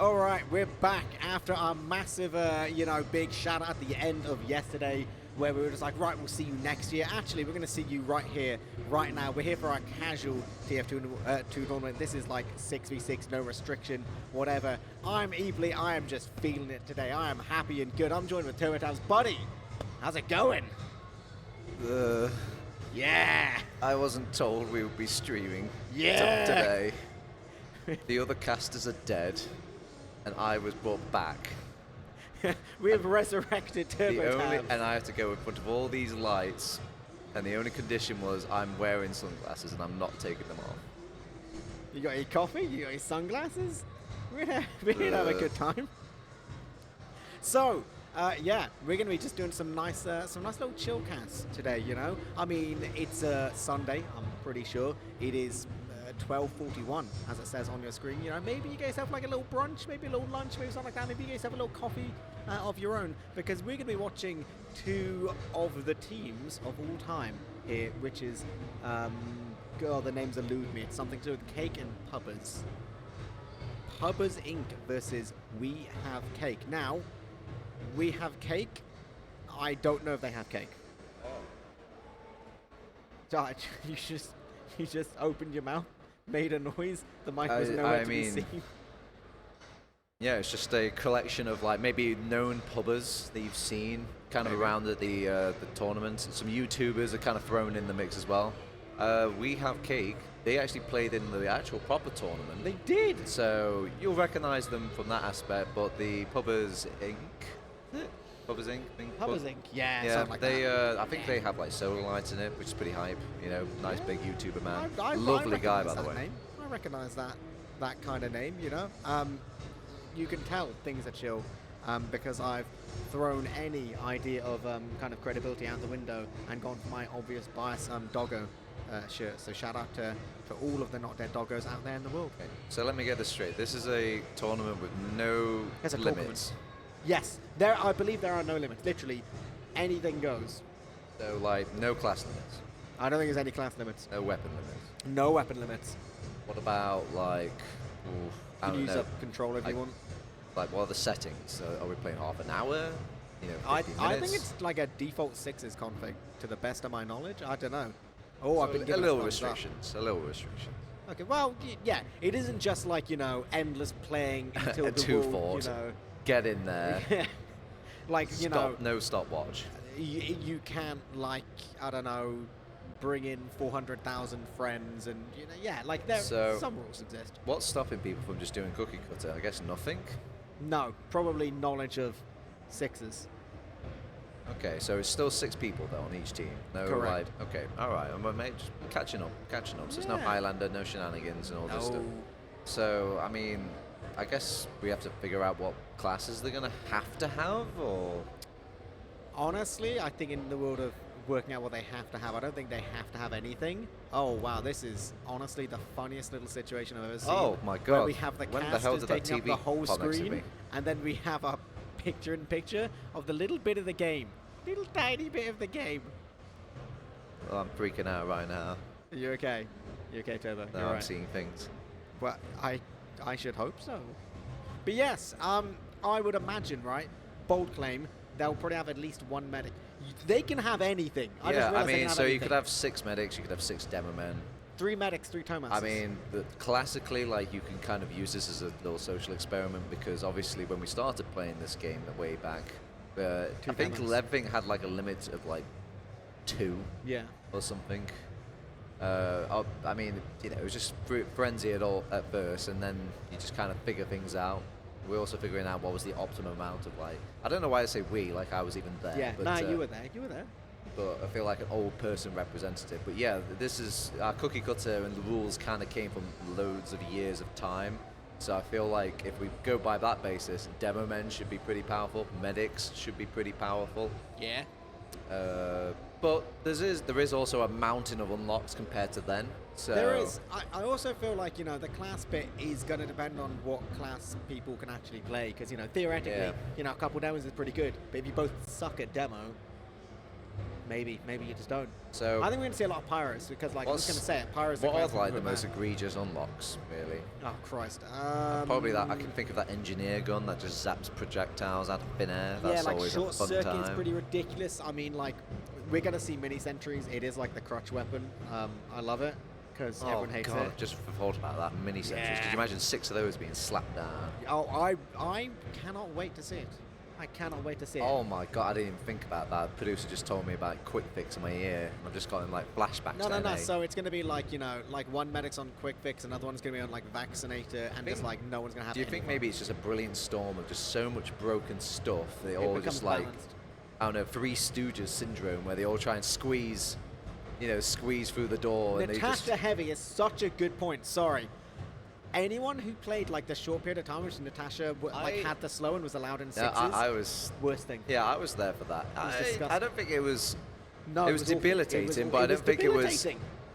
All right, we're back after our massive, big shout out at the end of yesterday, where we were just like, right, we'll see you next year. Actually, we're going to see you right here, right now. We're here for our casual TF2 tournament. This is like 6v6, no restriction, whatever. I'm Eeply. I am just feeling it today. I am happy and good. I'm joined with TurboTabs. Buddy, how's it going? Yeah. I wasn't told we would be streaming Yeah. today. The other casters are dead, and I was brought back. We have resurrected TurboTabs. And I have to go in front of all these lights, and the only condition was I'm wearing sunglasses and I'm not taking them off. You got your coffee? You got your sunglasses? We're gonna have a good time. So, yeah, we're gonna be just doing some nice little chill casts today. You know, I mean, it's Sunday. I'm pretty sure it is 12:41, as it says on your screen. You know, maybe you guys have like a little brunch, maybe a little lunch, maybe something like that. Maybe you guys have a little coffee of your own, because we're gonna be watching two of the teams of all time here, which is, God, the names elude me. It's something to do with Cake and Pubbers. Pubbers Inc. versus We Have Cake. Now, We Have Cake. I don't know if they have cake. Oh. You just opened your mouth, made a noise. The mic was nowhere to be seen. Yeah, it's just a collection of like maybe known pubbers that you've seen kind of around at the tournament. Some YouTubers are kind of thrown in the mix as well. We Have Cake. They actually played in the actual proper tournament. They did. So you'll recognize them from that aspect. But the Pubbers Inc. Pubbers Inc. Pubbers Inc. Yeah, yeah. Like they, that. I think they have like solar lights in it, which is pretty hype. You know, nice big YouTuber man. Lovely guy, by the way. Name. I recognize that kind of name. You know, you can tell things are chill because I've thrown any idea of kind of credibility out the window and gone for my obvious bias doggo shirt. So shout out to all of the not dead doggos out there in the world. Okay. So let me get this straight. This is a tournament with no limits. Yes, I believe there are no limits. Literally, anything goes. So like no class limits. I don't think there's any class limits. No weapon limits. No weapon limits. What about like? You can use up control if you want. Like, what are the settings? So are we playing half an hour? You know, 50 I minutes? think it's like a default 6s config, to the best of my knowledge. I don't know. Oh, so I've been given a little restrictions. Okay, well, yeah, it isn't just like, you know, endless playing until a the two-fort. You know. Get in there. Like, you know. No stopwatch. You can't, like, I don't know, bring in 400,000 friends and, you know, yeah, like some rules exist. What's stopping people from just doing cookie cutter? I guess nothing? No, probably knowledge of 6s. Okay, so it's still 6 people though on each team. No, correct. Like, okay, all right. I'm just catching up. So it's no Highlander, no shenanigans, and all this stuff. So I mean, I guess we have to figure out what classes they're gonna have to have, or. Honestly, I think in the world of working out what they have to have, I don't think they have to have anything. Oh wow, this is honestly the funniest little situation I've ever seen. Oh my god! Where we have the casters taking up the whole screen, and then we have a picture-in-picture of the little bit of the game, little tiny bit of the game. Well, I'm freaking out right now. Are you okay? You okay, Turbo? No, I'm seeing things. Well, I should hope so. But yes, I would imagine, right? Bold claim, they'll probably have at least one medic. They can have anything. I mean, so you could have 6 medics, you could have 6 demo men. 3 medics, 3 Tomasters. I mean, classically, like, you can kind of use this as a little social experiment, because obviously when we started playing this game way back, I think everything had like a limit of like 2 or something. I mean, you know, it was just frenzy at first, and then you just kind of figure things out. We're also figuring out what was the optimum amount of, like, I don't know why I say we, like I was even there. Yeah, but, nah, you were there. You were there. But I feel like an old person representative. But yeah, this is our cookie cutter, and the rules kind of came from loads of years of time. So I feel like if we go by that basis, demo men should be pretty powerful, medics should be pretty powerful. Yeah. But there is also a mountain of unlocks compared to then. So there is. I also feel like, you know, the class bit is going to depend on what class people can actually play. Because, you know, theoretically, you know, a couple demos is pretty good. But if you both suck at demo, maybe you just don't. So I think we're going to see a lot of pyros because, like, I was going to say it, pyros. What are are like the most egregious unlocks, really? Oh Christ! Probably that. I can think of that engineer gun that just zaps projectiles out of thin air. That's yeah, like always short a fun circuit's time. pretty ridiculous. I mean, like, we're going to see mini sentries. It is like the crutch weapon. I love it because everyone hates God, it. Just thought about that mini sentries. Could you imagine 6 of those being slapped down? Oh, I cannot wait to see it. I cannot wait to see it. Oh my God, I didn't even think about that. The producer just told me about quick fix in my ear. And I've just gotten like flashbacks. No. So it's going to be like, you know, like one medic's on quick fix, another one's going to be on like vaccinator, and just like no one's going to have. Do you think maybe it's just a brilliant storm of just so much broken stuff? They all just like, balanced. I don't know, Three Stooges syndrome, where they all try and squeeze through the door. And they just Natasha Heavy is such a good point. Sorry. Anyone who played like the short period of time which Natasha had the slow and was allowed in sixes, I was worst thing. Yeah, I was there for that. I don't think it was. No, it was debilitating, but I don't think it was.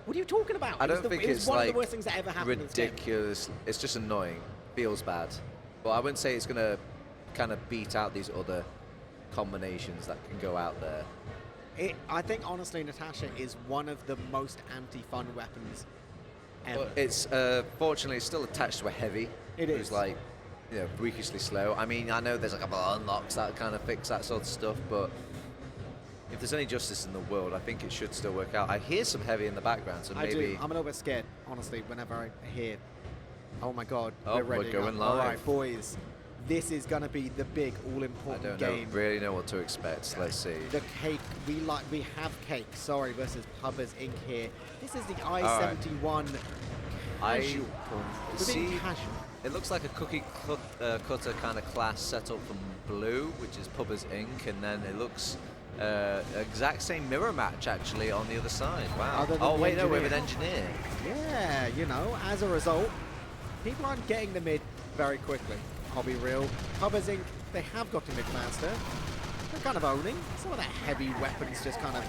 What are you talking about? I don't think it's one like of the worst things that ever happened ridiculous. It's just annoying. Feels bad, but I wouldn't say it's gonna kind of beat out these other combinations that can go out there. I think honestly, Natasha is one of the most anti-fun weapons ever. But it's fortunately it's still attached to a heavy. It who's is. like, freakishly slow. I mean, I know there's a couple of unlocks that kind of fix that sort of stuff, but if there's any justice in the world, I think it should still work out. I hear some heavy in the background, so maybe. I do. I'm a little bit scared, honestly, whenever I hear, oh my God, Oh, we're ready. we're going All live. right, boys, this is going to be the big, I all-important don't game. really know what to expect. Let's see. The cake, we have cake, sorry, versus Pubbers Inc. here. This is the I-71 casual. We're being See, casual. it looks like a cookie cutter kind of class set up from Blue, which is Pubbers Inc., and then it looks exact same mirror match actually on the other side. Wow. Other than Oh the wait, no, we have an engineer. engineer. Yeah, as a result, people aren't getting the mid very quickly. I'll be real. Pubbers Inc., they have got to mid faster. They're kind of owning some of their heavy weapons, just kind of,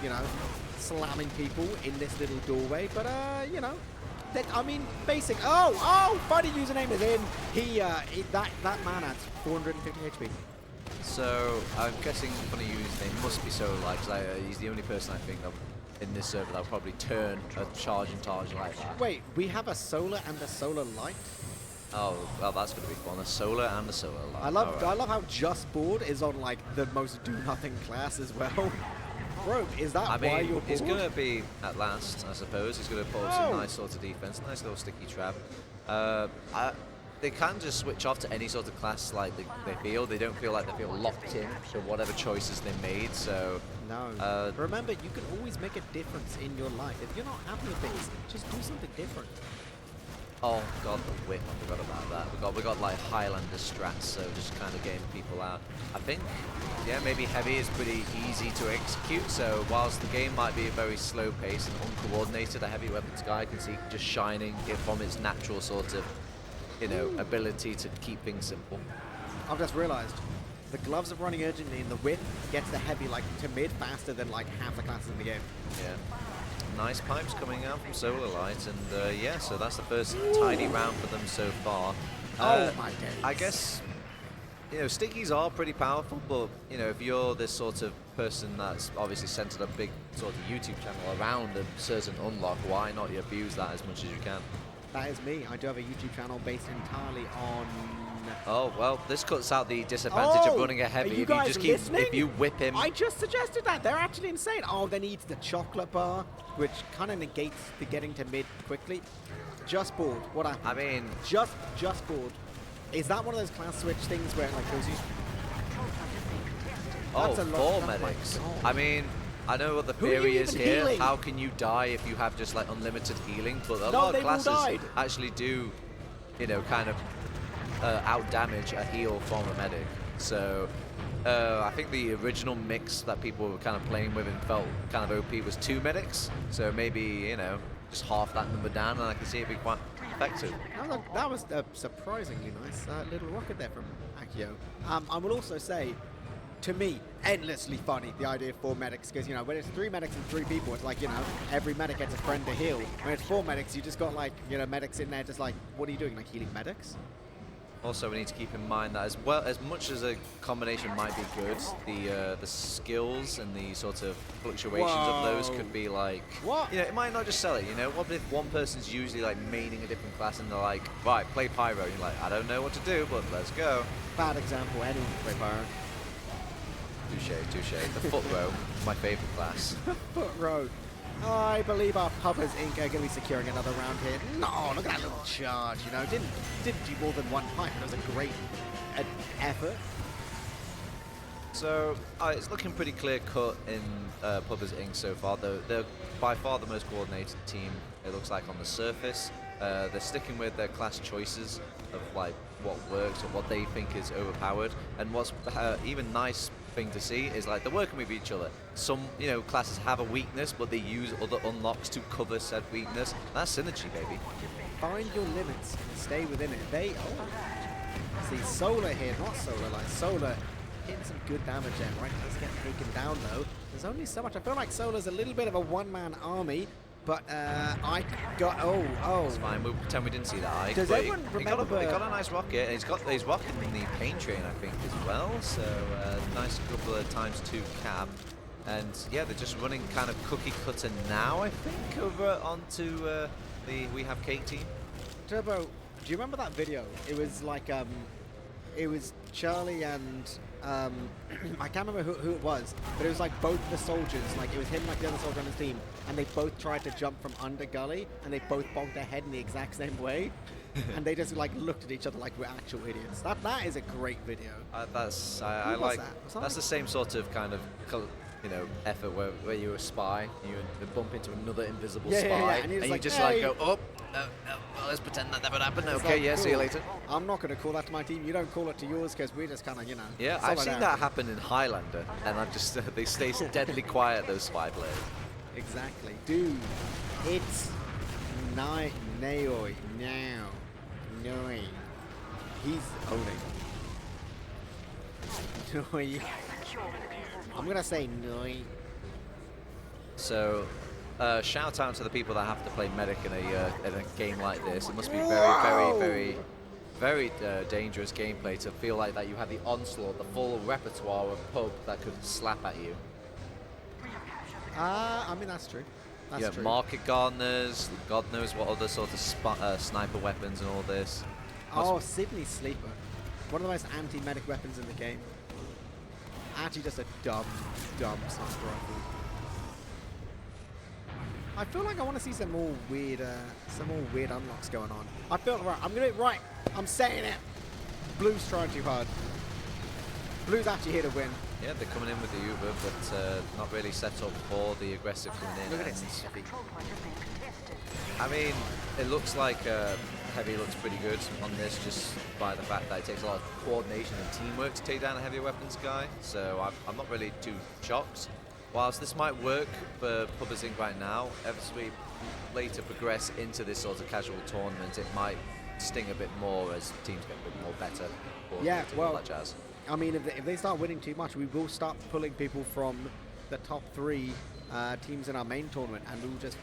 slamming people in this little doorway. But, I mean, basic. Oh, funny username is in. That man has 450 HP. So I'm guessing the funny username must be Solar Light, because he's the only person I think of in this server that'll probably turn a charge and charge like that. Wait, we have a solar and a solar light? Oh, well, that's going to be fun. A solar and a solar light. I love All right. how Just Board is on like the most do nothing class as well. Bro, is that I why mean, you're he's bored? going to be at last, I suppose. He's going to pull up some nice sorts of defense, nice little sticky trap. They can just switch off to any sort of class like they feel. They don't feel like they feel locked in to whatever choices they made. So No. Remember, you can always make a difference in your life. If you're not happy with things, just do something different. oh god, the whip! I forgot about that. We got like Highlander strats, so just kind of getting people out. I think, yeah, maybe heavy is pretty easy to execute. So whilst the game might be a very slow pace and uncoordinated, a heavy weapons guy can see just shining it from its natural sort of, ability to keep things simple. I've just realized the gloves are running urgently, and the whip gets the heavy like to mid faster than like half the classes in the game. Yeah. Nice pipes coming out from Solar Light, and yeah, so that's the first tidy round for them so far. Oh my days. I guess, stickies are pretty powerful, but, if you're this sort of person that's obviously centered a big sort of YouTube channel around a certain unlock, why not you abuse that as much as you can? That is me. I do have a YouTube channel based entirely on. Oh, well, this cuts out the disadvantage of running a heavy. Are you If guys just keep, listening? if you whip him. I just suggested that. They're actually insane. Oh, then he eats the chocolate bar, which kind of negates the getting to mid quickly. Just board. What happened? I mean, Just board. Is that one of those class switch things where it like kills you? That's a lot. four Oh my medics. God. I mean, I know what the Who are you theory is even here. healing? How can you die if you have just like unlimited healing? But a No, lot of they've all classes died. actually do, kind of out damage a heal from a medic. So I think the original mix that people were kind of playing with and felt kind of OP was 2 medics. So maybe just half that number down, and I can see it be quite effective. That was a surprisingly nice little rocket there from Akio. I will also say, to me, endlessly funny, the idea of 4 medics, because, when it's 3 medics and 3 people, it's like, every medic gets a friend to heal. When it's 4 medics, you just got, like, medics in there just like, what are you doing, like healing medics? Also, we need to keep in mind that as much as a combination might be good, the skills and the sort of fluctuations of those could be like, What? you know, it might not just sell it. You know, what if one person's usually like maining a different class and they're like, right, play Pyro. And you're like, I don't know what to do, but let's go. Bad example. Anyone can play Pyro. Touche. The foot row, my favorite class. Foot row. I believe our Puppers Inc. are going to be securing another round here. No, look at that little charge, you know. Didn't do more than one pipe. It was a great effort. So it's looking pretty clear cut in Puppers Inc. so far. They're by far the most coordinated team, it looks like, on the surface. They're sticking with their class choices of like what works or what they think is overpowered. And what's even nice thing to see is like they're working with each other. Some, you know, classes have a weakness, but they use other unlocks to cover said weakness. That's synergy, baby. Find your limits and stay within it. See, Solar here, not Solar, like Solar hitting some good damage there, right? He does get taken down though. There's only so much. I feel like Solar's a little bit of a one-man army, but I got, It's fine, we'll pretend we didn't see that eye. Does everyone remember? He got a nice rocket, and he's rocking the pain train, I think, as well. So nice couple of times to cap. And yeah, they're just running kind of cookie cutter now, I think, over onto the We Have Cake team. Turbo, do you remember that video? It was like, it was Charlie and, I can't remember who it was, but it was like both the soldiers, like it was him, like the other soldier on his team, and they both tried to jump from under gully, and they both bonked their head in the exact same way, and they just like looked at each other like we're actual idiots. That is a great video. I like that's the same sort of kind of, you know, effort where you're a spy, you bump into another invisible spy, and you just like go, oh, let's pretend that never happened. Okay, like, yeah, cool. see you later. I'm not going to call that to my team. You don't call it to yours because we're just kind of, you know. Yeah, I've seen that happen in Highlander, and I've just they stay deadly quiet, those spy players. Exactly, dude. It's Naoi now. Noi. He's owning. Noi. I'm gonna say Noi. So, shout out to the people that have to play medic in a game like this. It must be very dangerous gameplay to feel like that you have the onslaught, the full repertoire of pub that could slap at you. I mean, that's true. That's true. Market gardeners, God knows what other sort of sniper weapons and all this. Oh, Sydney Sleeper. One of the most anti-medic weapons in the game. Actually just a dumb sniper rifle. I feel like I want to see some more weird unlocks going on. I feel right. I'm gonna do it right. I'm saying it. Blue's trying too hard. Blue's actually here to win. Yeah, they're coming in with the Uber, but not really set up for the aggressive coming in. Look at this. I mean, it looks like Heavy looks pretty good on this, just by the fact that it takes a lot of coordination and teamwork to take down a heavy weapons guy. So I'm not really too shocked. Whilst this might work for Puppers Inc. right now, as we later progress into this sort of casual tournament, it might sting a bit more as teams get a bit more better. Yeah, well, that jazz. I mean, if they start winning too much, we will start pulling people from the top 3 teams in our main tournament, and we'll just,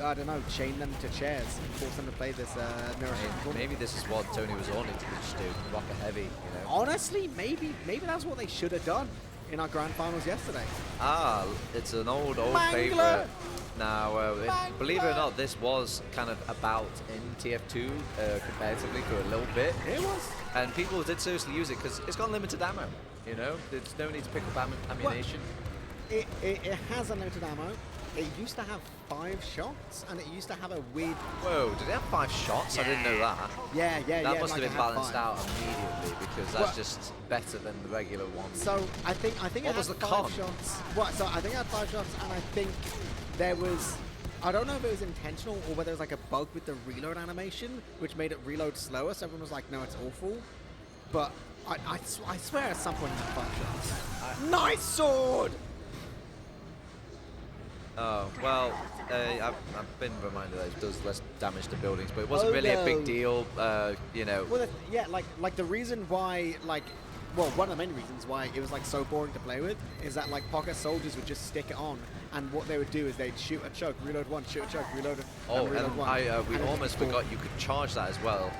I don't know, chain them to chairs and force them to play this mirror tournament. Maybe this is what Tony was wanting to just do, rock a heavy, you know. Honestly, maybe that's what they should have done in our grand finals yesterday. Ah, it's an old favorite. Now, believe it or not, this was kind of about in TF2 comparatively for a little bit. It was. And people did seriously use it because it's got limited ammo, you know? There's no need to pick up ammunition. Well, it has unlimited ammo. It used to have 5 shots, and it used to have a weird... Whoa, did it have 5 shots? Yeah. I didn't know that. Yeah. That must like have been balanced out immediately, because that's just better than the regular one. So I think it had 5 shots. What? So I think it had 5 shots, and I think there was... I don't know if it was intentional or whether it was like a bug with the reload animation, which made it reload slower, so everyone was like, no, it's awful. But I swear at some point it had 5 shots. Nice sword! Oh, well, I've been reminded that it does less damage to buildings, but it wasn't really a big deal, you know. Well, yeah, like the reason why, well, one of the main reasons why it was like so boring to play with is that like pocket soldiers would just stick it on, and what they would do is they'd shoot a choke, reload one, shoot a choke, reload it, oh, and reload one. We almost forgot you could charge that as well.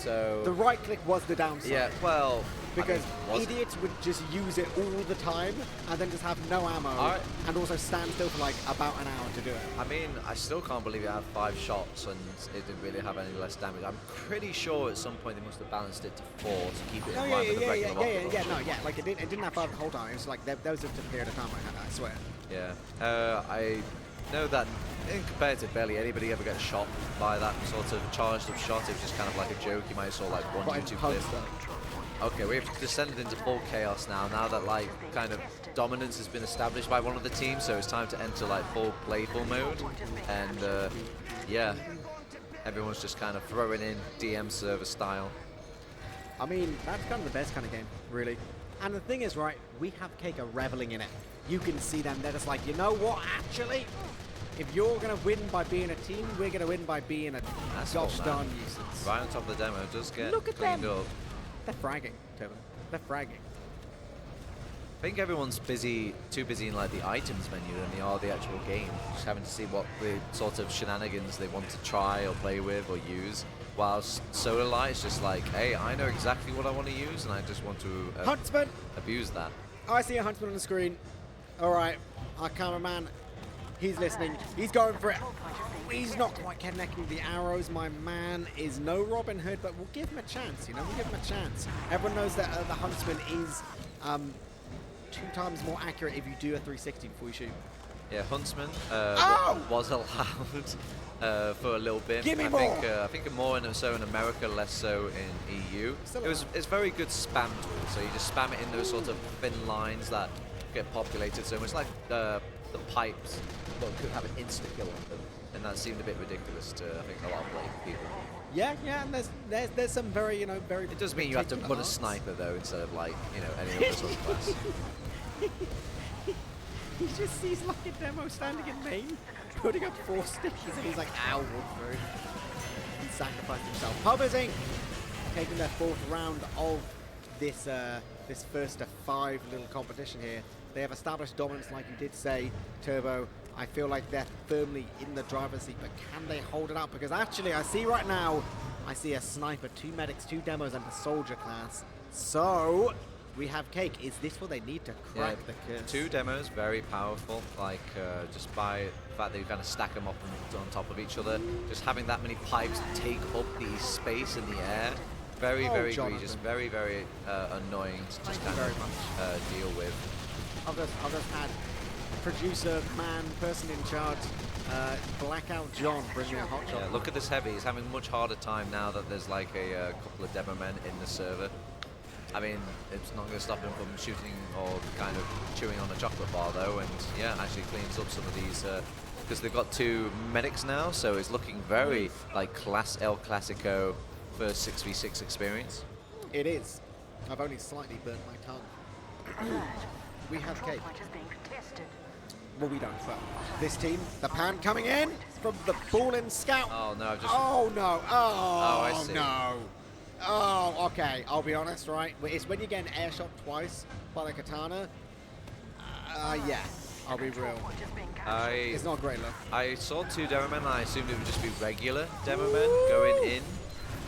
So the right click was the downside. yeah, well, Because I mean, idiots would just use it all the time and then just have no ammo and also stand still for like about an hour to do it. I mean, I still can't believe it had 5 shots and it didn't really have any less damage. I'm pretty sure at some point they must have balanced it to 4 to keep it No, in line with the regular rocket launcher. no, yeah, like it didn't have 5 the whole time. It was like there was just a period of time I had that, I swear. Yeah, I know that in comparative, barely anybody ever gets shot by that sort of charged up shot. It was just kind of like a joke. You might have saw like one But YouTube in clip. post, Okay, we've descended into full chaos now. Now that like kind of dominance has been established by one of the teams, so it's time to enter like full playful mode. And yeah, everyone's just kind of throwing in DM server style. I mean, that's kind of the best kind of game, really. And the thing is, right, we have Cake are reveling in it. You can see them. They're just like, you know what, actually, if you're going to win by being a team, we're going to win by being a gosh darn nuisance. Right on top of the demo, it does get Look at cleaned them. up. They're fragging, Turbo. They're fragging. I think everyone's too busy in like the items menu than they are the actual game. Just having to see what the sort of shenanigans they want to try or play with or use. Whilst Solar Light is just like, hey, I know exactly what I want to use and I just want to Huntsman! abuse that. I see a Huntsman on the screen. All right, our cameraman, he's listening. He's going for it. He's not quite connecting the arrows. My man is no Robin Hood, but we'll give him a chance, you know? We'll give him a chance. Everyone knows that the Huntsman is 2 times more accurate if you do a 360 before you shoot. Yeah, Huntsman Oh! was allowed for a little bit. Give me I more! think more so in America, less so in EU. It's very good spam tool, so you just spam it in those sort of thin lines that get populated so much, like the pipes, but could have an insta kill on them, and that seemed a bit ridiculous to I think a lot of playing people. Yeah, and there's some very, you know, very. It does mean you have to put a sniper though instead of like, you know, any other sort of class. He just sees like a demo standing in main, putting up 4 stickies, and he's like, ow, walk through. He sacrificed himself. Pubbers Inc. taking their 4th round of this this first of 5 little competition here. They have established dominance, like you did say, Turbo. I feel like they're firmly in the driver's seat, but can they hold it out? Because actually, I see right now, I see a sniper, 2 medics, 2 demos, and a soldier class. So we have Cake. Is this what they need to crack the curse? 2 demos, very powerful. Like just by the fact that you kind of stack them up on top of each other, just having that many pipes take up the space in the air. Very, very egregious, very, very annoying to just kind of deal with. I've just had producer, man, person in charge, Blackout John bring me a hot shot. Yeah, look at this heavy. He's having a much harder time now that there's like a couple of demo men in the server. I mean, it's not going to stop him from shooting or kind of chewing on a chocolate bar though, and yeah, actually cleans up some of these because they've got 2 medics now, so it's looking very like Class El Clasico first 6v6 experience. It is. I've only slightly burnt my tongue. We have Cake. Well, we don't. But this team, the pan coming in from the ball-in scout. Oh no! Oh no! Oh, I see. No! Oh, okay. I'll be honest, right? It's when you get an air shot twice by the katana. Yeah. I'll be real. It's not a great look. I saw 2 demo men and I assumed it would just be regular demo men going in.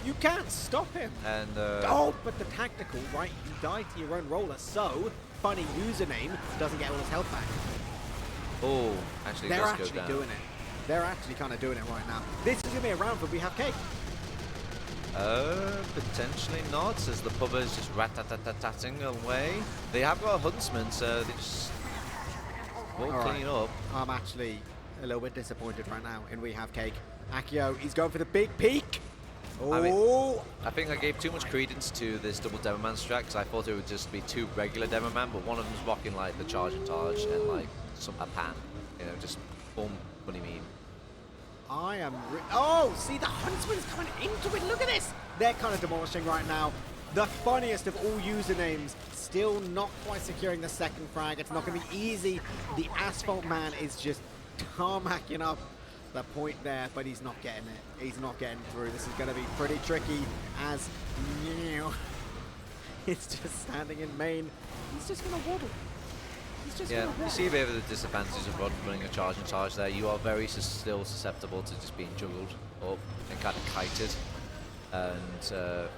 You can't stop him. And oh, but the tactical, right? You die to your own roller, so funny username doesn't get all his health back. Oh, actually, they're does actually go down. doing it. They're actually kind of doing it right now. This is gonna be a round where we have Cake. Potentially not, as the pubbers just rat-tat-tat-tatting away. They have got a huntsman, so they just will clean up. I'm actually a little bit disappointed right now in we have Cake. Akio, he's going for the big peak. Oh! I think I gave too much credence to this double demo man strat because I thought it would just be 2 regular demo man, but one of them's rocking like the charge and targe and like a pan, you know, just boom, what do you mean? I am. Oh, see, the Huntsman's coming into it. Look at this. They're kind of demolishing right now. The funniest of all usernames, still not quite securing the 2nd frag. It's not going to be easy. The Asphalt Man is just tarmacking up the point there, but he's not getting it. He's not getting through. This is going to be pretty tricky as it's just standing in main. He's just going to waddle. Yeah, you see a bit of the disadvantage of running a charge and charge there. You are very still susceptible to just being juggled up and kind of kited. and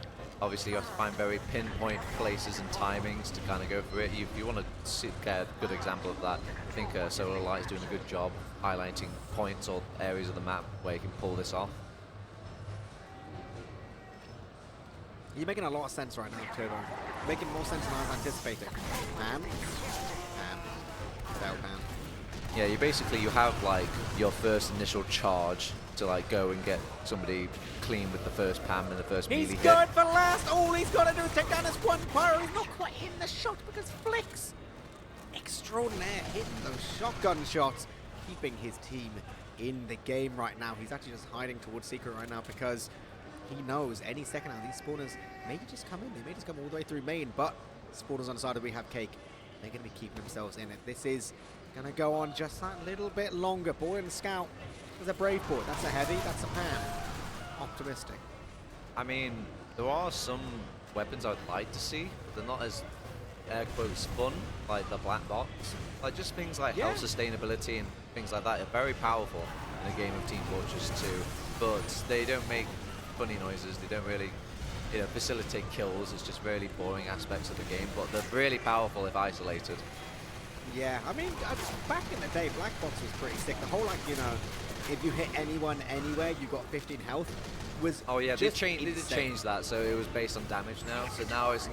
obviously you have to find very pinpoint places and timings to kind of go through it. If you want to get a good example of that, I think Solar Light is doing a good job highlighting points or areas of the map where you can pull this off. You're making a lot of sense right now, Turbo. Making more sense than I was anticipating. Pan. Fail pan. Yeah, you have like your first initial charge to like go and get somebody clean with the first Pam and the first melee hit. He's going for last. All he's got to do is take down his one pyro. He's not quite in the shot because Flicks, extraordinaire, hitting those shotgun shots, keeping his team in the game right now. He's actually just hiding towards Secret right now because he knows any second now these spawners may just come in. They may just come all the way through main, but spawners on the side, we have Cake. They're going to be keeping themselves in it. This is going to go on just that little bit longer. Ball and Scout. There's a Brave Board. That's a Heavy. That's a Pan. Optimistic. I mean, there are some weapons I'd like to see. They're not as, air quotes, fun, like the black box. Like just things like health sustainability and things like that are very powerful in a game of Team Fortress 2, but they don't make funny noises. They don't really, facilitate kills. It's just really boring aspects of the game, but they're really powerful if isolated. Yeah, I mean, back in the day, Black Box was pretty sick. The whole, like, if you hit anyone anywhere, you got 15 health. Was oh yeah, they did change that, so it was based on damage now. So now it's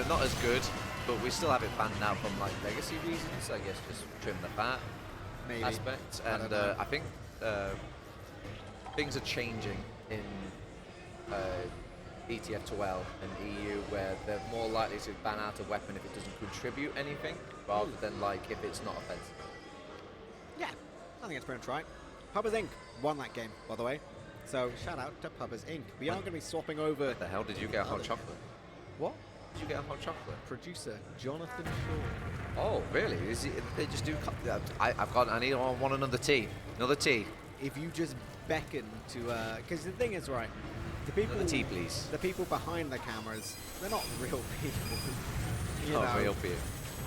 not as good, but we still have it banned now from like legacy reasons. I guess just trim the fat aspect, and I think things are changing in ETF2L and EU, where they're more likely to ban out a weapon if it doesn't contribute anything, rather than like if it's not offensive. Yeah, I think it's pretty much right. Pubbers Inc. won that game, by the way. So shout out to Pubbers Inc. We are going to be swapping over. What the hell did you get a hot chocolate? What? Did you get a hot chocolate? Producer Jonathan Shaw. Oh, really? Is it, they just do? I want another tea. Another tea. If you just beckon to, because the thing is, right, the people. Another tea, please. The people behind the cameras, they're not real people. Not real people.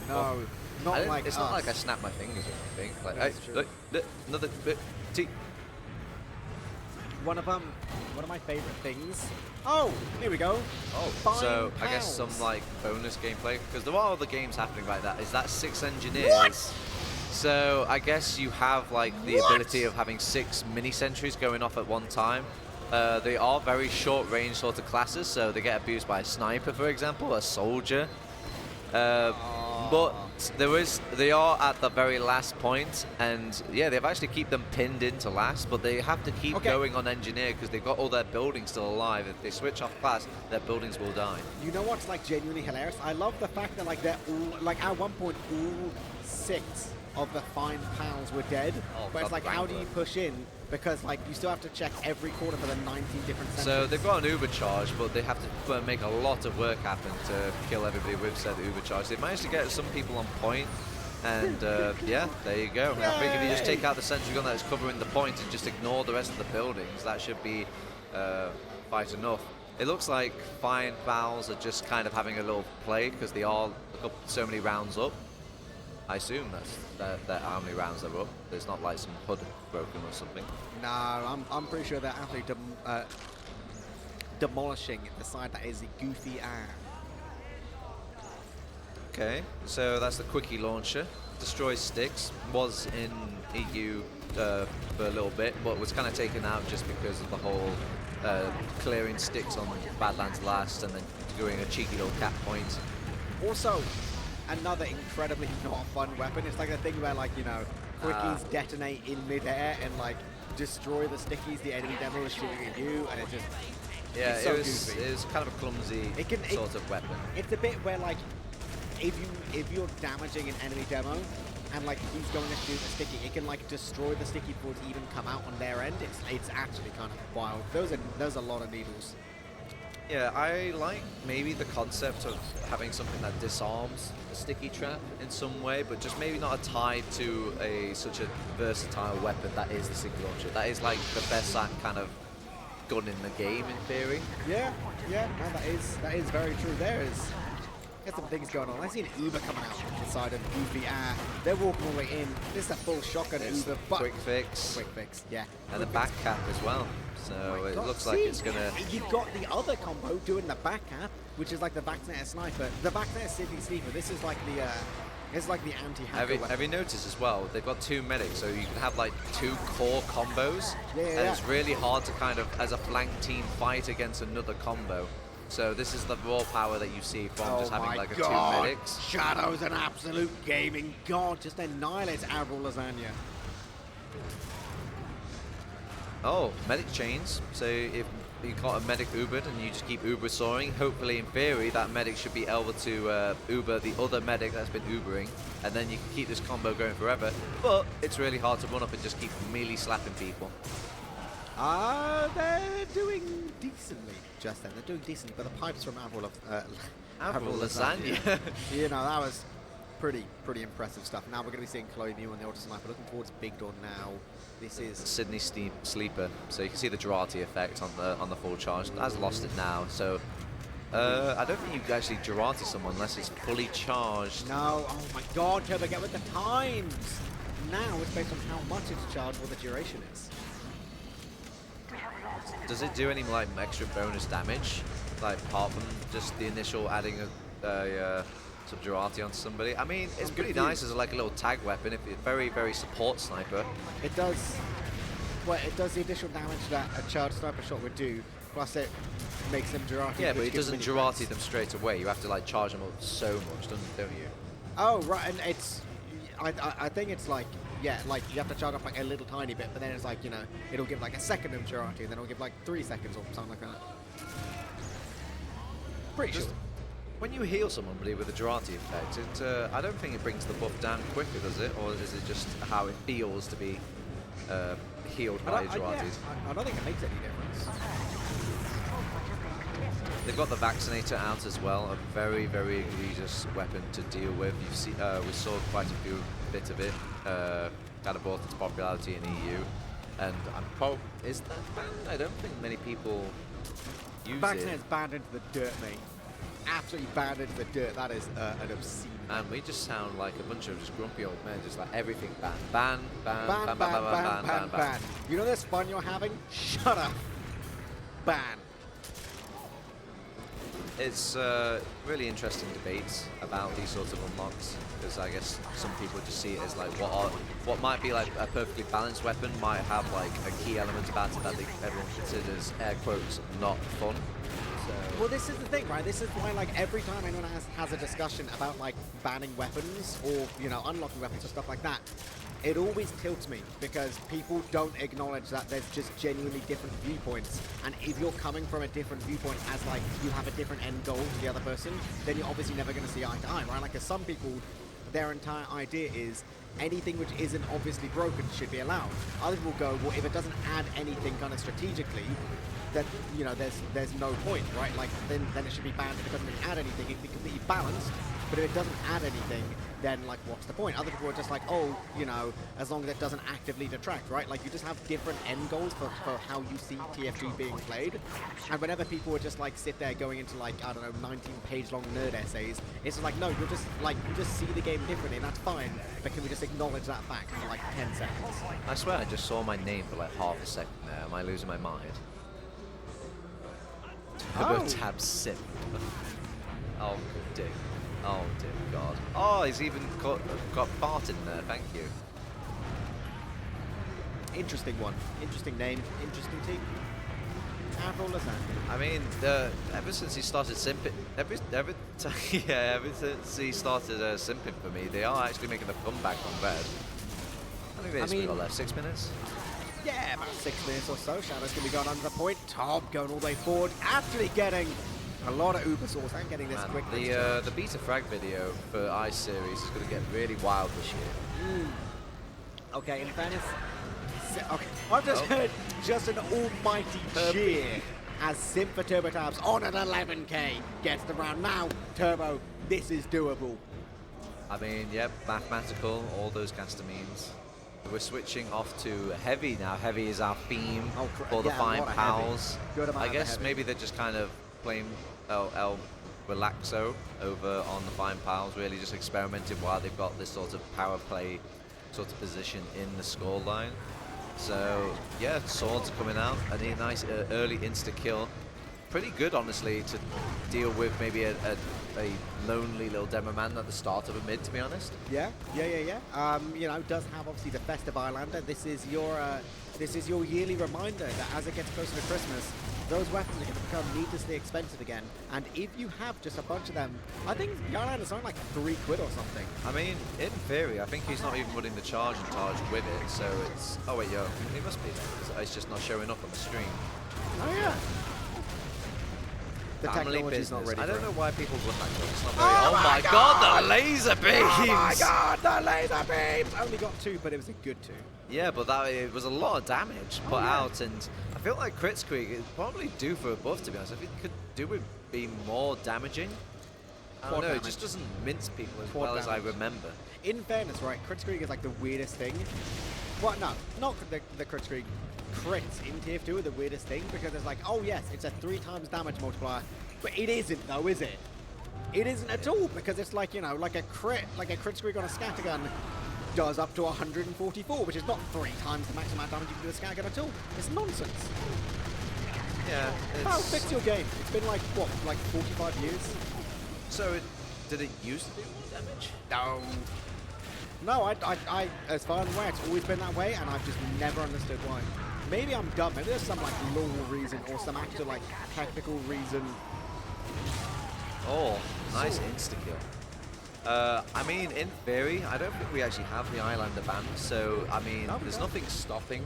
No, not like it's us. not like I snap my fingers or anything. Like, hey, look, another tea. One of my favorite things. Oh, here we go. Oh, so I guess some like bonus gameplay, because there are other games happening like that. Is that 6 engineers? What? So I guess you have like the ability of having 6 mini sentries going off at one time. They are very short range sort of classes, so they get abused by a sniper, for example, a soldier. But they are at the very last point, and yeah, they've actually keep them pinned into last, but they have to keep going on engineer because they've got all their buildings still alive. If they switch off class, their buildings will die. You know what's like genuinely hilarious? I love the fact that like they're all, like at one point all 6 of the fine pals were dead, but it's like how do you push in? Because like you still have to check every corner for the 19 different sentries. So they've got an Uber charge, but they have to make a lot of work happen to kill everybody with said Uber charge. They've managed to get some people on point, and yeah, there you go. I think if you just take out the sentry gun that's covering the point and just ignore the rest of the buildings, that should be fight enough. It looks like Fine Fouls are just kind of having a little play because they are so many rounds up. I assume that's how many rounds they're up. There's not like some HUD broken or something. No, I'm pretty sure they're actually demolishing the side that is the goofy air. Okay, so that's the quickie launcher. Destroys sticks. Was in EU for a little bit, but was kind of taken out just because of the whole clearing sticks on Badlands last and then doing a cheeky little cap point. Also, another incredibly not fun weapon. It's like a thing where, like, quickies detonate in midair and like destroy the stickies the enemy demo is shooting at you, and it just it was kind of a clumsy sort of weapon. It's a bit where like if you're damaging an enemy demo and like he's going to shoot a sticky, it can like destroy the sticky before it even come out on their end. It's actually kind of wild. Those are a lot of needles. Yeah, I like maybe the concept of having something that disarms a sticky trap in some way, but just maybe not tied to such a versatile weapon that is the sticky launcher. That is like the best kind of gun in the game in theory. Yeah, no, that is very true. There's some things going on. I see an Uber coming out. outside and use the air. They're walking all the way in. This is a full shotgun It's Uber, but quick fix. quick fix, yeah. And the back cap as well. So it God, looks like it's going to... You've got the other combo doing the back cap, which is like the Vaccinator Sniper. The Vaccinator City Sleeper, this is like the... it's like the anti-hacker weapon. Have you noticed as well, they've got 2 medics, so you can have like 2 core combos, and it's really hard to kind of, as a flank team, fight against another combo. So this is the raw power that you see from just having like a 2 medics. Shadow's an absolute gaming god, just annihilates Avril Lasagna. Oh, medic chains. So if you got a medic Ubered and you just keep Uber soaring, hopefully in theory that medic should be able to Uber the other medic that's been Ubering, and then you can keep this combo going forever. But it's really hard to run up and just keep melee slapping people. They're doing decently just then. They're doing decently, but the pipes from Avril Lasagna. You know, that was pretty impressive stuff. Now we're going to be seeing Chloe Mew on the Auto Sniper. Looking towards Big Dawn now. This is Sydney Sleeper, so you can see the Girardi effect on the full charge. Has lost it now, so I don't think you can actually Girardi someone unless it's fully charged. No, oh my god, Turbo, get with the times! Now it's based on how much it's charged, what the duration is. Does it do any like extra bonus damage, like apart from just the initial adding some Girardi onto somebody? I mean, it's pretty nice as like a little tag weapon. If it's very support sniper. It does. Well, it does the additional damage that a charged sniper shot would do. Plus, it makes them Girardi. Yeah, but it doesn't Girardi them straight away. You have to like charge them up so much, don't you? Oh right, and it's. I think it's like, yeah, like you have to charge up like a little tiny bit, but then it's like, you know, it'll give like a second of Girardi, and then it'll give like 3 seconds or something like that. Pretty sure. When you heal somebody with a Girardi effect, I don't think it brings the buff down quicker, does it? Or is it just how it feels to be healed by Girardis? I don't think it makes any difference. They've got the Vaccinator out as well, a very egregious weapon to deal with. You see, we saw quite a few bit of it, kind of brought its popularity in EU, and is that banned? I don't think many people use it. Vaccinator's banned into the dirt, mate. Absolutely banned into the dirt. That is an obscene. And we just sound like a bunch of just grumpy old men, just like everything ban. Ban. You know this fun you're having? Shut up. Ban. It's really interesting debates about these sorts of unlocks, because I guess some people just see it as like what might be like a perfectly balanced weapon might have like a key element about it that everyone considers, air quotes, not fun. So. Well, this is the thing, right? This is why, like, every time anyone has a discussion about like banning weapons or, you know, unlocking weapons or stuff like that, it always tilts me, because people don't acknowledge that there's just genuinely different viewpoints. And if you're coming from a different viewpoint as like you have a different end goal to the other person, then you're obviously never going to see eye to eye, right? Like, as some people, their entire idea is anything which isn't obviously broken should be allowed. Other people go, well, if it doesn't add anything kind of strategically, that, you know, there's no point, right? Like, then it should be banned. If it doesn't really add anything, it can be completely balanced. But if it doesn't add anything, then, like, what's the point? Other people are just like, oh, you know, as long as it doesn't actively detract, right? Like, you just have different end goals for how you see TF2 being played. And whenever people would just, like, sit there going into, like, I don't know, 19-page-long nerd essays, it's just like, no, you're just, like, you just see the game differently, and that's fine. But can we just acknowledge that fact for, like, 10 seconds? I swear I just saw my name for, like, half a second there. Am I losing my mind? Turbo tab sim. Oh, dear. Oh, dear God. Oh, he's even got Bart in there. Thank you. Interesting one. Interesting name. Interesting team. Avril Lasagna. I mean, ever since he started simping, ever since he started simping for me, they are actually making a comeback on Red. I think they've got left 6 minutes. Yeah, about 6 minutes or so. Shadow's going to be going under the point. Tom going all the way forward. Actually getting a lot of Uber source and getting this quick. The beta frag video for Ice Series is going to get really wild this year. Okay, in fairness, okay, I've just heard just an almighty cheer as Simp for Turbo Tabs on an 11k gets the round. Now, Turbo, this is doable. I mean, yep, mathematical, all those caster memes. We're switching off to Heavy now. Heavy is our theme for the Fine Pals. I guess maybe they're just kind of playing relaxo over on the Fine Pals, really just experimenting while they've got this sort of power play sort of position in the scoreline. So yeah, swords coming out, and a nice early insta-kill. Pretty good, honestly, to deal with maybe a lonely little demo man at the start of a mid, to be honest. Yeah. You know, does have obviously the festive Islander. This is your yearly reminder that as it gets closer to Christmas, those weapons are going to become needlessly expensive again. And if you have just a bunch of them, I think the Islander's only like £3 or something. I mean, in theory, I think he's not even running the charge and charge with it, so it's... Oh wait, yo, he must be. It's just not showing up on the stream. Oh yeah. The Family technology's business. not ready I don't for know it. why people run that gun. It's not very... Oh my god, the laser beams! Oh my god, the laser beams! Only got 2, but it was a good 2. Yeah, but it was a lot of damage put out, and I feel like Kritzkrieg is probably due for a buff, to be honest. I think it could do with being more damaging. I don't know, it just doesn't mince people as well as I remember. In fairness, right, Kritzkrieg is like the weirdest thing. Well, no, not the Kritzkrieg. Crits in TF2 are the weirdest thing, because it's like, oh yes, it's a 3 times damage multiplier, but it isn't though, is it? It isn't at all, because it's like, you know, like a Kritzkrieg on a scattergun does up to 144, which is not 3 times the maximum amount of damage you can do with a scattergun at all. It's nonsense. Yeah, How fix your game? It's been like, what, like 45 years? So, did it used to do more damage? No. No, I as far as aware, it's always been that way, and I've just never understood why. Maybe I'm dumb. Maybe there's some like law reason or some actual like technical reason. Oh, nice insta-kill. I mean, in theory, I don't think we actually have the Islander ban, so, I mean, there's nothing stopping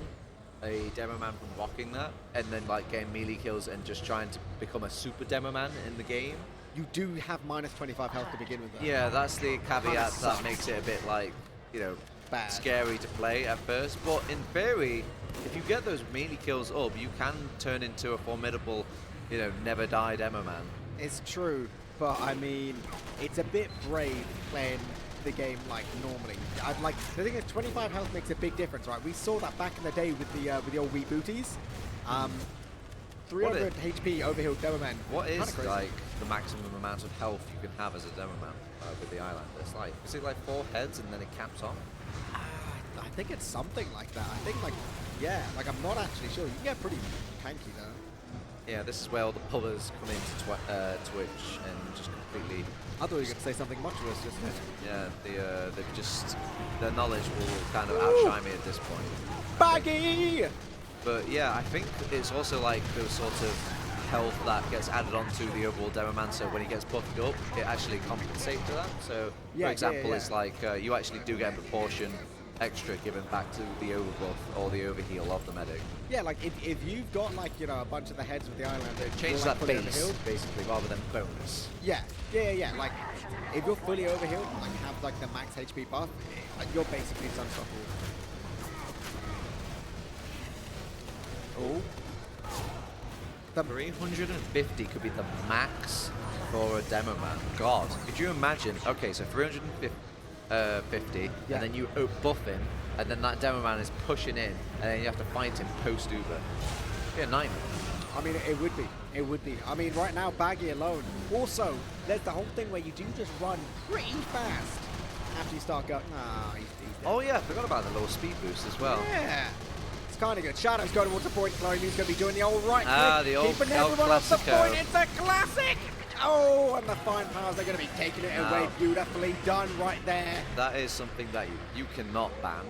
a demo man from rocking that, and then, like, getting melee kills and just trying to become a super demo man in the game. You do have minus 25 health to begin with, though. Yeah, that's the caveat that makes it a bit, like, you know, bad, scary to play at first, but in theory, if you get those melee kills up, you can turn into a formidable, you know, never die demo man. It's true. But I mean, it's a bit brave playing the game like normally. I'd like the thing is 25 health makes a big difference, right? We saw that back in the day with the old Wii booties. 300 HP overhealed demo man. What is like the maximum amount of health you can have as a demo man with the Islander? It's like, is it like 4 heads and then it caps off? I think it's something like that. I think like, yeah, like I'm not actually sure. You can get pretty tanky though. Yeah, this is where all the pullers come into Twitch and just completely... I thought you were going to say something much worse just then. Yeah, they've just... Their knowledge will kind of outshine me at this point. Baggy! But yeah, I think it's also like the sort of health that gets added onto the overall demo man, so when he gets buffed up, it actually compensates for that. So, for example, it's like you actually do get a proportion extra given back to the overbuff or the overheal of the medic. Yeah, like if you've got like, you know, a bunch of the heads with the Islander, it changes that base basically rather than bonus. Yeah. Like if you're fully overhealed, like have like the max HP buff, you're basically unstoppable. Oh. The 350 could be the max for a demo man. God, could you imagine? Okay, so 350. And then you buff him, and then that demo man is pushing in, and then you have to fight him post Uber. It'd be a nightmare. I mean, it would be. It would be. I mean, right now, Baggy alone. Also, there's the whole thing where you do just run pretty fast after you start going. Ah, he's dead. Oh yeah, I forgot about the little speed boost as well. Yeah. It's kind of good. Shadow's going towards the point. Chloe Who's going to be doing the old right click. The old keeping everyone off the point. It's a classic. Oh, and the fine powers, they're going to be taking it away. Beautifully done right there. That is something that you cannot ban,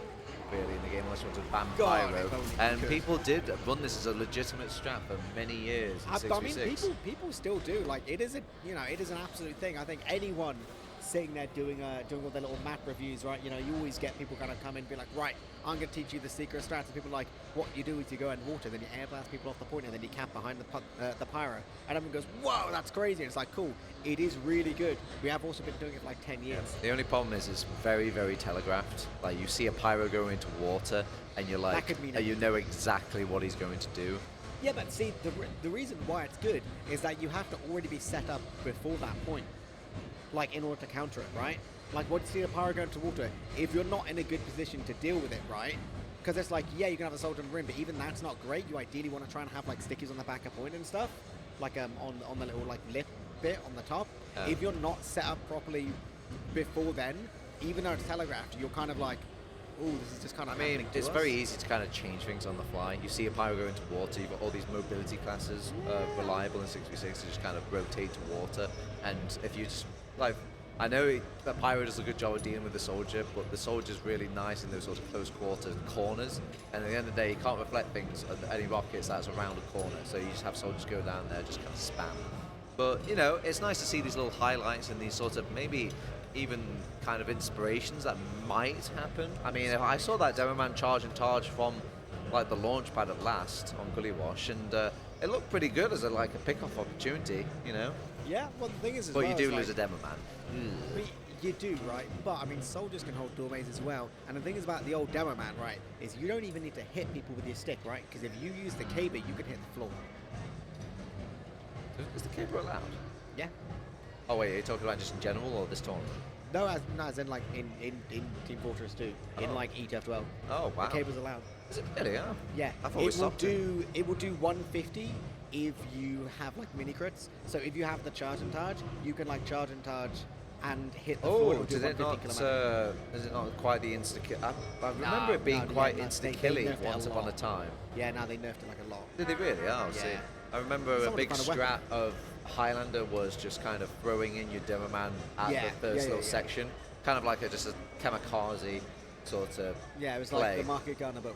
really, in the game unless you want to ban Pyro. And people did run this as a legitimate strat for many years. I mean, people still do. Like, it is it is an absolute thing. I think anyone sitting there doing all their little map reviews, right? You know, you always get people kind of come in and be like, right, I'm going to teach you the secret strats. And people are like, what you do is you go in water, then you air blast people off the point, and then you camp behind the pyro. And everyone goes, whoa, that's crazy. And it's like, cool. It is really good. We have also been doing it for like 10 years. Yeah. The only problem is it's very, very telegraphed. Like, you see a pyro go into water, and you're like, you know exactly what he's going to do. Yeah, but see, the reason why it's good is that you have to already be set up before that point. Like, in order to counter it, right? Like, once you see a pyro go into water, if you're not in a good position to deal with it, right? Because it's like, yeah, you can have a soldier on the rim, but even that's not great. You ideally want to try and have, like, stickies on the back of point and stuff. on the little like lip bit on the top. If you're not set up properly before then, even though it's telegraphed, you're kind of like, oh, this is just kind of. I mean, it's very easy to kind of change things on the fly. You see a pyro go into water, you've got all these mobility classes reliable in 6v6 to just kind of rotate to water. And if you just, like, I know that pyro does a good job of dealing with the soldier, but the soldier's really nice in those sort of close quarter corners. And at the end of the day, you can't reflect things on any rockets that's around a corner. So you just have soldiers go down there, just kind of spam. But, you know, it's nice to see these little highlights and these sort of maybe even kind of inspirations that might happen. I mean, if I saw that Demo Man charge and charge from like the launch pad at last on Gully Wash, and it looked pretty good as a pickoff opportunity, you know. Yeah, well the thing is, but you do lose a Demo Man. I mean, you do, right? But I mean, soldiers can hold door maze as well. And the thing is about the old Demo Man, right, is you don't even need to hit people with your stick, right? Because if you use the caber, you can hit the floor. Is the caber allowed? Yeah. Oh wait, are you talking about just in general or this tournament? No, as in like in Team Fortress 2, in like TF2. Oh wow. The caber's allowed. Is it really? Oh. Yeah. I thought it will do 150 if you have like mini crits. So if you have the charge and charge, you can like charge and charge and hit the floor. Oh, is it not quite the insta kill? I remember it being quite insta killing once upon a time. Yeah, now they nerfed it like a lot. Did they really? Oh, yeah. See. I remember a big strat of Highlander was just kind of throwing in your Demo Man at the first little section, kind of like just a kamikaze sort of. Yeah, it was play. like the market gunner, but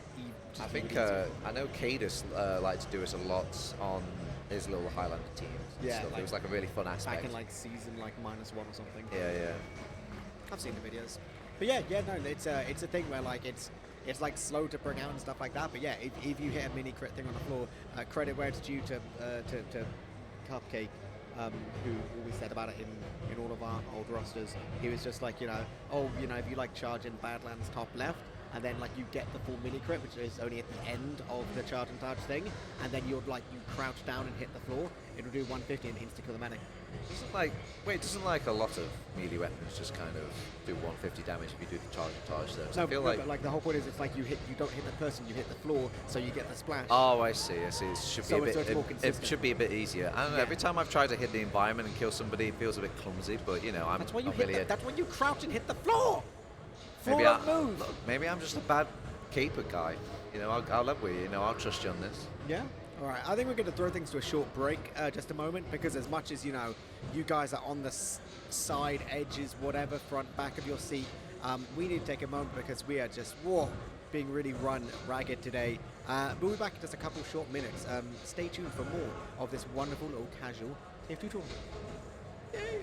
I think I know Cadus liked to do it a lot on his little Highlander teams. Yeah, it was like a really fun aspect. Back in like season like -1 or something. Yeah. I've seen the videos, but yeah, no, it's a thing where like it's like slow to bring out and stuff like that. But yeah, if you hit a mini crit thing on the floor, credit where it's due to Cupcake, who always said about it in all of our old rosters. He was just like, if you like charge in Badlands top left, and then like you get the full mini crit, which is only at the end of the charge and charge thing, and then you crouch down and hit the floor, it'll do 150 and insta kill the medic. Doesn't like a lot of melee weapons just kind of do 150 damage if you do the charge and charge though? So No, I feel but like the whole point is it's like you don't hit the person, you hit the floor, so you get the splash. Oh, I see. It should be it should be a bit easier. I don't know, every time I've tried to hit the environment and kill somebody, it feels a bit clumsy. But you know, that's when you crouch and hit the floor. Maybe I'm just a bad caper guy. You know, I'll live with you. You know, I'll trust you on this. Yeah. All right. I think we're going to throw things to a short break, just a moment, because as much as you guys are on the side edges, whatever, front, back of your seat, we need to take a moment because we are just being really run ragged today. We'll be back in just a couple short minutes. Stay tuned for more of this wonderful little casual TF2 tournament. Yay!